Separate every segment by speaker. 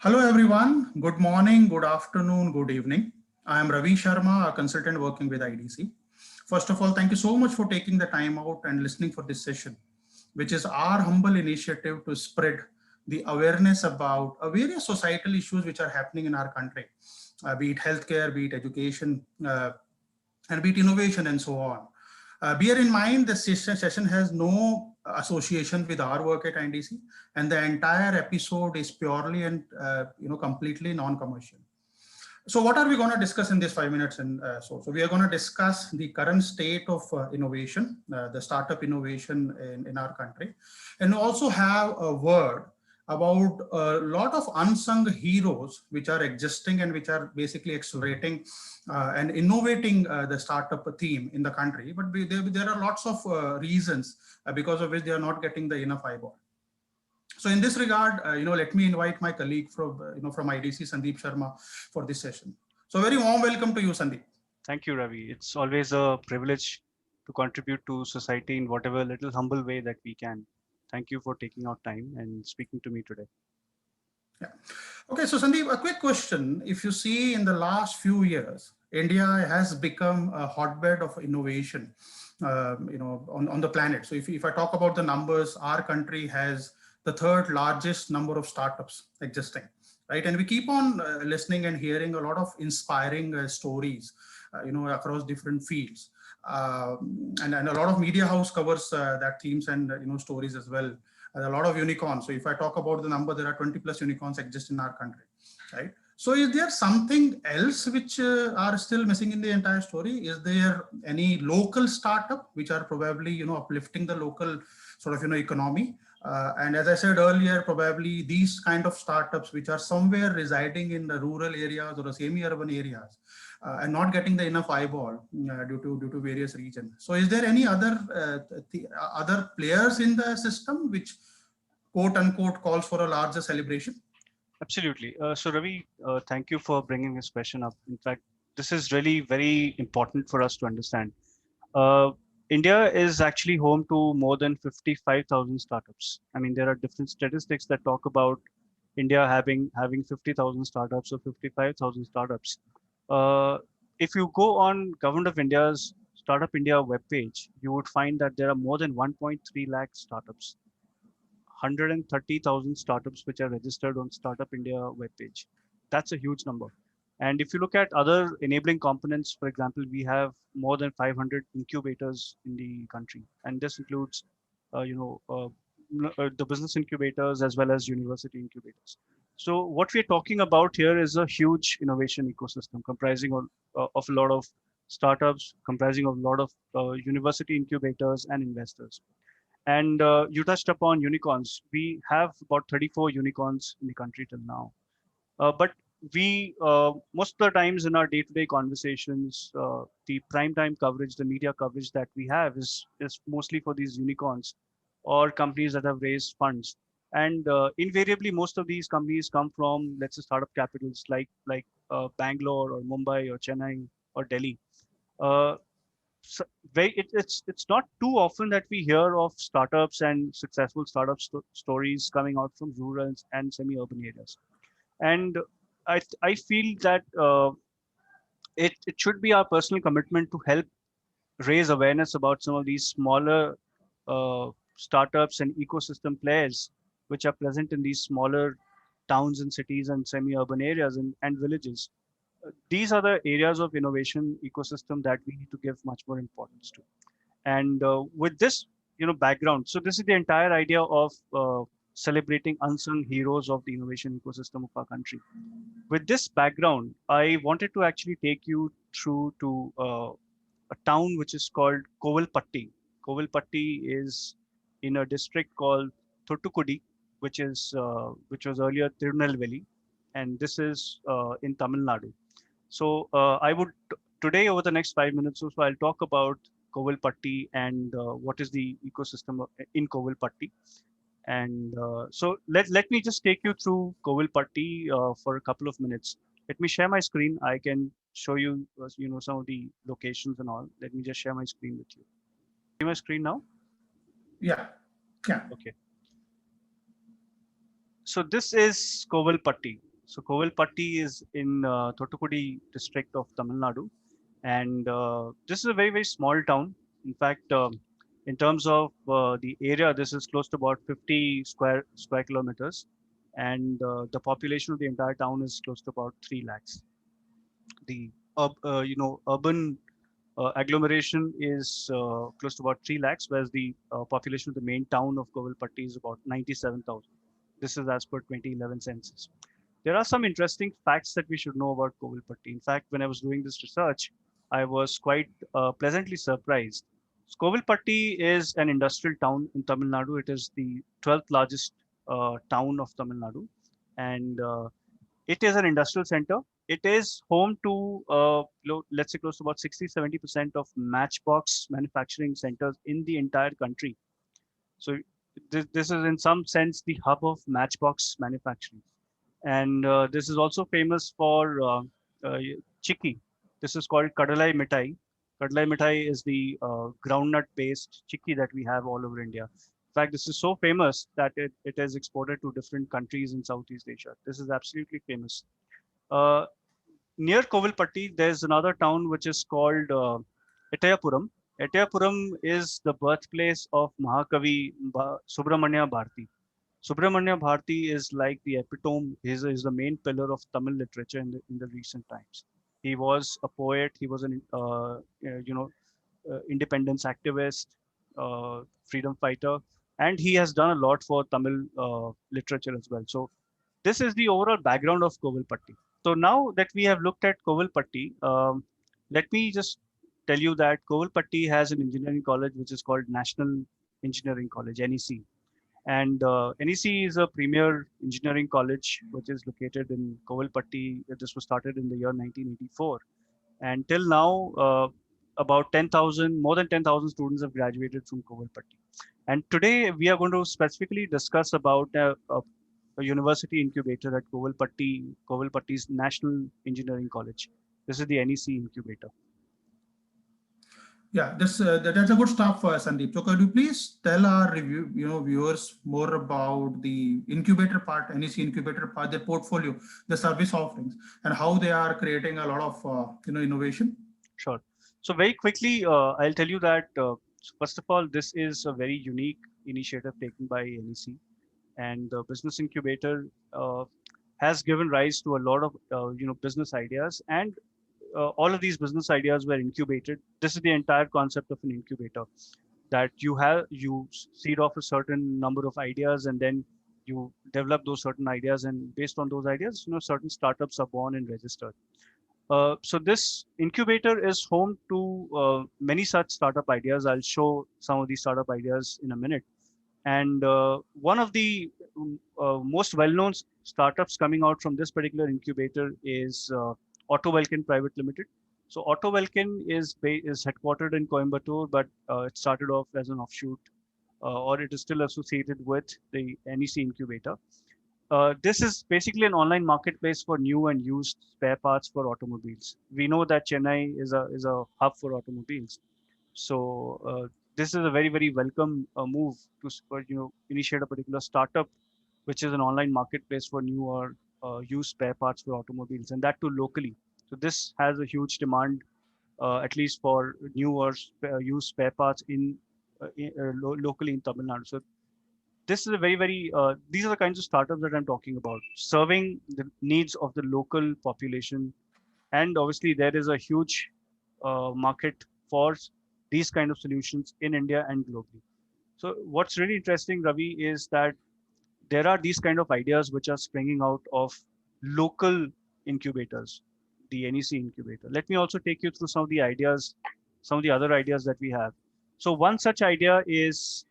Speaker 1: Hello everyone. Good morning, good afternoon, good evening. I am Ravi Sharma, a consultant working with IDC. First of all, thank you so much for taking the time out and listening for this session, which is our humble initiative to spread the awareness about various societal issues which are happening in our country, be it healthcare, be it education, and be it innovation and so on. Bear in mind, the session has no association with our work at NDC, and the entire episode is purely and completely non-commercial. So, what are we going to discuss in this 5 minutes? And so we are going to discuss the current state of innovation, the startup innovation in our country, and also have a word about a lot of unsung heroes which are existing and which are basically accelerating and innovating the startup theme in the country. But there are lots of reasons because of which they are not getting the enough eyeball. So in this regard, let me invite my colleague from IDC, Sandeep Sharma, for this session. So very warm welcome to you, Sandeep.
Speaker 2: Thank you, Ravi. It's always a privilege to contribute to society in whatever little humble way that we can. Thank you for taking out time and speaking to me today.
Speaker 1: Yeah. Okay, so Sandeep, a quick question. If you see in the last few years, India has become a hotbed of innovation, on the planet. So if I talk about the numbers, our country has the third largest number of startups existing, right? And we keep on listening and hearing a lot of inspiring stories, across different fields. And a lot of media house covers that themes and stories as well. A lot of unicorns. So if I talk about the number, there are 20 plus unicorns exist in our country, right? So is there something else which are still missing in the entire story? Is there any local startup which are probably uplifting the local sort of economy? And as I said earlier, probably these kind of startups which are somewhere residing in the rural areas or the semi-urban areas and not getting the enough eyeball due to various regions. So is there any other players in the system which quote unquote calls for a larger celebration?
Speaker 2: Absolutely. So Ravi, thank you for bringing this question up. In fact, this is really very important for us to understand. Uh, India is actually home to more than 55,000 startups. I mean, there are different statistics that talk about India having 50,000 startups or 55,000 startups. Uh, if you go on Government of India's Startup India webpage, you would find that there are more than 1.3 lakh startups, 130,000 startups which are registered on Startup India webpage. That's a huge number. And if you look at other enabling components, for example, we have more than 500 incubators in the country, and this includes, uh, you know, uh, the business incubators as well as university incubators. So what we're talking about here is a huge innovation ecosystem comprising of a lot of startups, comprising of a lot of university incubators and investors. And you touched upon unicorns. We have about 34 unicorns in the country till now. But we, most of the times in our day-to-day conversations, the prime time coverage, the media coverage that we have is mostly for these unicorns or companies that have raised funds. And invariably, most of these companies come from, let's say, startup capitals like Bangalore or Mumbai or Chennai or Delhi. Uh, so it's not too often that we hear of startups and successful stories coming out from rural and semi-urban areas. And I feel that it should be our personal commitment to help raise awareness about some of these smaller startups and ecosystem players which are present in these smaller towns and cities and semi-urban areas and villages. These are the areas of innovation ecosystem that we need to give much more importance to. And with this, background, so this is the entire idea of celebrating unsung heroes of the innovation ecosystem of our country. With this background, I wanted to actually take you through to a town which is called Kovilpatti. Kovilpatti is in a district called Thottukudi, which was earlier Tirunelveli, and this is in Tamil Nadu. So I would today over the next 5 minutes or so, I'll talk about Kovilpatti and what is the ecosystem in Kovilpatti. And so let me just take you through Kovilpatti for a couple of minutes. Let me share my screen. I can show you, some of the locations and all. Let me just share my screen with you. See my screen now?
Speaker 1: Yeah, yeah.
Speaker 2: Okay. So this is Kovilpatti. So Kovilpatti is in Thoothukudi district of Tamil Nadu, and this is a very very small town. In fact, in terms of the area, this is close to about 50 square kilometers, and the population of the entire town is close to about 3 lakhs. The urban agglomeration is close to about 3 lakhs, whereas the population of the main town of Kovilpatti is about 97,000. This is as per 2011 census. There are some interesting facts that we should know about Kovilpatti. In fact, when I was doing this research, I was quite pleasantly surprised. Kovilpatti is an industrial town in Tamil Nadu. It is the 12th largest town of Tamil Nadu, and it is an industrial center. It is home to, let's say, close to about 60-70% of matchbox manufacturing centers in the entire country. So this is in some sense the hub of matchbox manufacturing. And this is also famous for uh, chikki. This is called Kadalai Mithai. Kadalai Mithai is the groundnut-based chikki that we have all over India. In fact, this is so famous that it is exported to different countries in Southeast Asia. This is absolutely famous. Uh, Near Kovilpatti, there's another town which is called Etayapuram. Etayapuram is the birthplace of Mahakavi Subramanya Bharati. Subramanya Bharati is like the epitome, is the main pillar of Tamil literature in the recent times. He was a poet, he was an independence activist, freedom fighter, and he has done a lot for Tamil literature as well. So this is the overall background of Kovilpatti. So now that we have looked at Kovilpatti, let me just tell you that Kovilpatti has an engineering college which is called National Engineering College, NEC. And NEC is a premier engineering college which is located in Kovilpatti. This was started in the year 1984. And till now, about 10,000, more than 10,000 students have graduated from Kovilpatti. And today we are going to specifically discuss about a university incubator at Kovilpatti's National Engineering College. This is the NEC incubator.
Speaker 1: Yeah, that's a good start for us, Sandeep. So could you please tell our viewers more about the incubator part, NEC incubator part, their portfolio, the service offerings, and how they are creating a lot of innovation?
Speaker 2: Sure. So very quickly, I'll tell you that first of all, this is a very unique initiative taken by NEC, and the business incubator has given rise to a lot of business ideas, and all of these business ideas were incubated. This is the entire concept of an incubator, that you seed off a certain number of ideas, and then you develop those certain ideas, and based on those ideas, certain startups are born and registered. So this incubator is home to many such startup ideas. I'll show some of these startup ideas in a minute. And one of the most well-known startups coming out from this particular incubator is Auto Vulcan Private Limited. So Auto Vulcan is headquartered in Coimbatore, but it started off as an offshoot, or it is still associated with the NEC incubator. This is basically an online marketplace for new and used spare parts for automobiles. We know that Chennai is a hub for automobiles, so this is a very very welcome move to initiate a particular startup, which is an online marketplace for new or used spare parts for automobiles, and that too locally. So this has a huge demand, at least for new or used spare parts locally in Tamil Nadu. So this is a very very these are the kinds of startups that I'm talking about, serving the needs of the local population. And obviously there is a huge market for these kind of solutions in India and globally. So what's really interesting, Ravi, is that there are these kind of ideas which are springing out of local incubators, the NEC incubator. Let me also take you through some of the ideas, some of the other ideas that we have. So one such idea is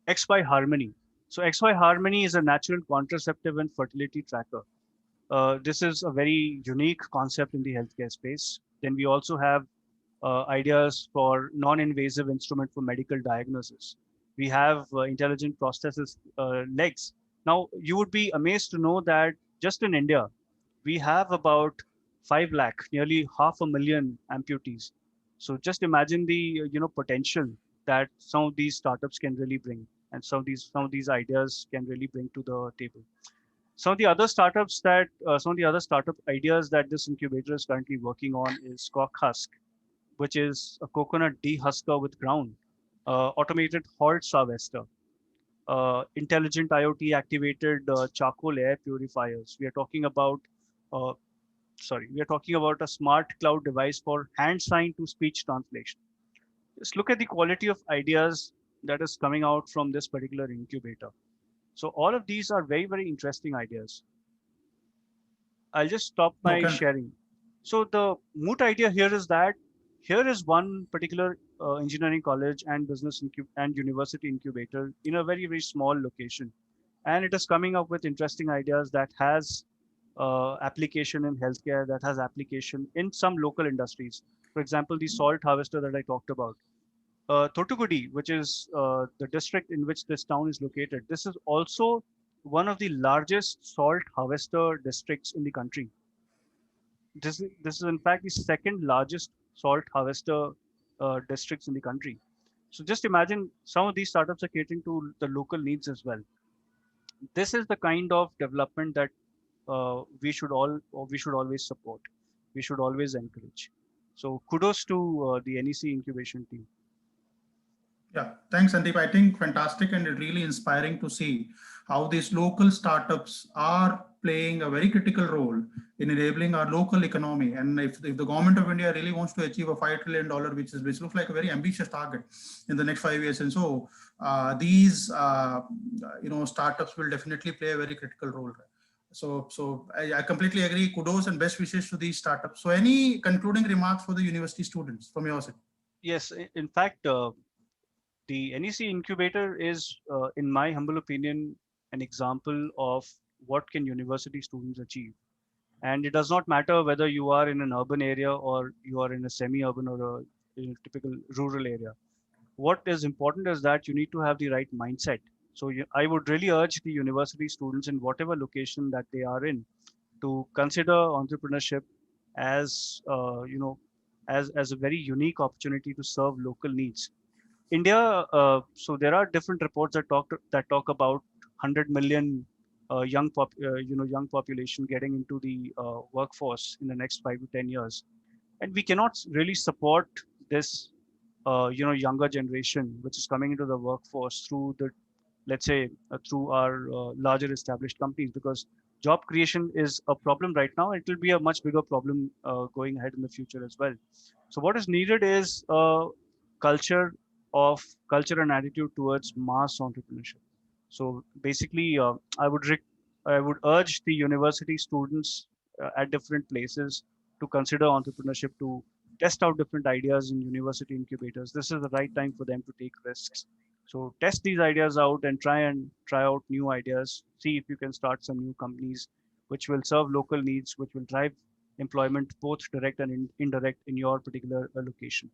Speaker 2: XY Harmony. So XY Harmony is a natural contraceptive and fertility tracker. This is a very unique concept in the healthcare space. Then we also have ideas for non-invasive instrument for medical diagnosis. We have intelligent prosthesis legs. Now, you would be amazed to know that just in India, we have about 5 lakh, nearly 500,000 amputees. So just imagine the potential that some of these startups can really bring, and some of these ideas can really bring to the table. Some of the other startups that some of the other startup ideas that this incubator is currently working on is Cock Husk, which is a coconut dehusker with ground, automated halt harvester, intelligent IoT activated charcoal air purifiers. Uh, we are talking about a smart cloud device for hand sign to speech translation. Just look at the quality of ideas that is coming out from this particular incubator. So all of these are very, very interesting ideas. I'll just stop my
Speaker 1: Okay.
Speaker 2: sharing. So the moot idea here is that here is one particular engineering college and and university incubator in a very, very small location. And it is coming up with interesting ideas that has application in healthcare, that has application in some local industries. For example, the salt harvester that I talked about. Thottukudi, which is the district in which this town is located, this is also one of the largest salt harvester districts in the country. This is in fact the second largest salt harvester districts in the country. So just imagine some of these startups are catering to the local needs as well. This is the kind of development that we should always support. We should always encourage. So kudos to the NEC incubation team.
Speaker 1: Yeah, thanks, Sandeep. I think fantastic and really inspiring to see how these local startups are playing a very critical role in enabling our local economy. And if the government of India really wants to achieve a $5 trillion, which looks like a very ambitious target in the next 5 years, and so these startups will definitely play a very critical role. So I completely agree. Kudos and best wishes to these startups. So any concluding remarks for the university students from your side?
Speaker 2: Yes, in fact, the NEC incubator is, in my humble opinion, an example of what can university students achieve. And it does not matter whether you are in an urban area or you are in a semi-urban or a typical rural area. What is important is that you need to have the right mindset. So I would really urge the university students in whatever location that they are in to consider entrepreneurship as as a very unique opportunity to serve local needs. India, so there are different reports that talk about 100 million young population getting into the workforce in the next 5 to 10 years, and we cannot really support this younger generation which is coming into the workforce through the, let's say, through our larger established companies, because job creation is a problem right now. It will be a much bigger problem going ahead in the future as well. So what is needed is culture culture and attitude towards mass entrepreneurship. So basically, I would urge the university students at different places to consider entrepreneurship, to test out different ideas in university incubators. This is the right time for them to take risks. So test these ideas out and try out new ideas. See if you can start some new companies which will serve local needs, which will drive employment both direct and indirect in your particular location.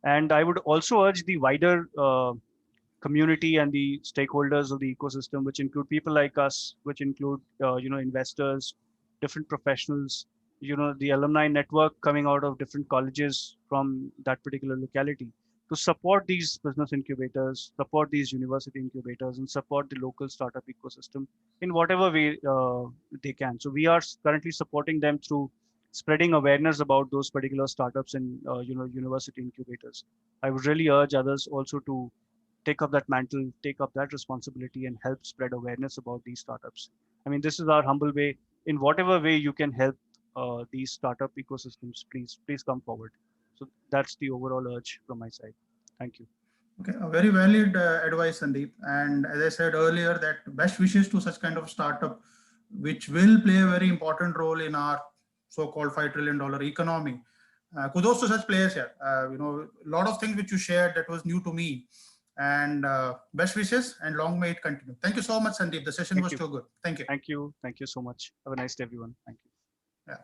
Speaker 2: And I would also urge the wider community and the stakeholders of the ecosystem, which include people like us, which include investors, different professionals, the alumni network coming out of different colleges from that particular locality, to support these business incubators, support these university incubators, and support the local startup ecosystem in whatever way they can. So we are currently supporting them through spreading awareness about those particular startups and university incubators. I would really urge others also to take up that mantle, take up that responsibility, and help spread awareness about these startups. I mean, this is our humble way. In whatever way you can help these startup ecosystems, please come forward. So that's the overall urge from my side. Thank you.
Speaker 1: Okay, a very valid advice, Sandeep. And as I said earlier, that best wishes to such kind of startup, which will play a very important role in our so-called $5 trillion economy. Kudos to such players here. A lot of things which you shared that was new to me. And best wishes and long may it continue. Thank you so much, Sandeep. The session was too good. Thank you.
Speaker 2: Thank you. Thank you so much. Have a nice day, everyone. Thank you.
Speaker 1: Yeah.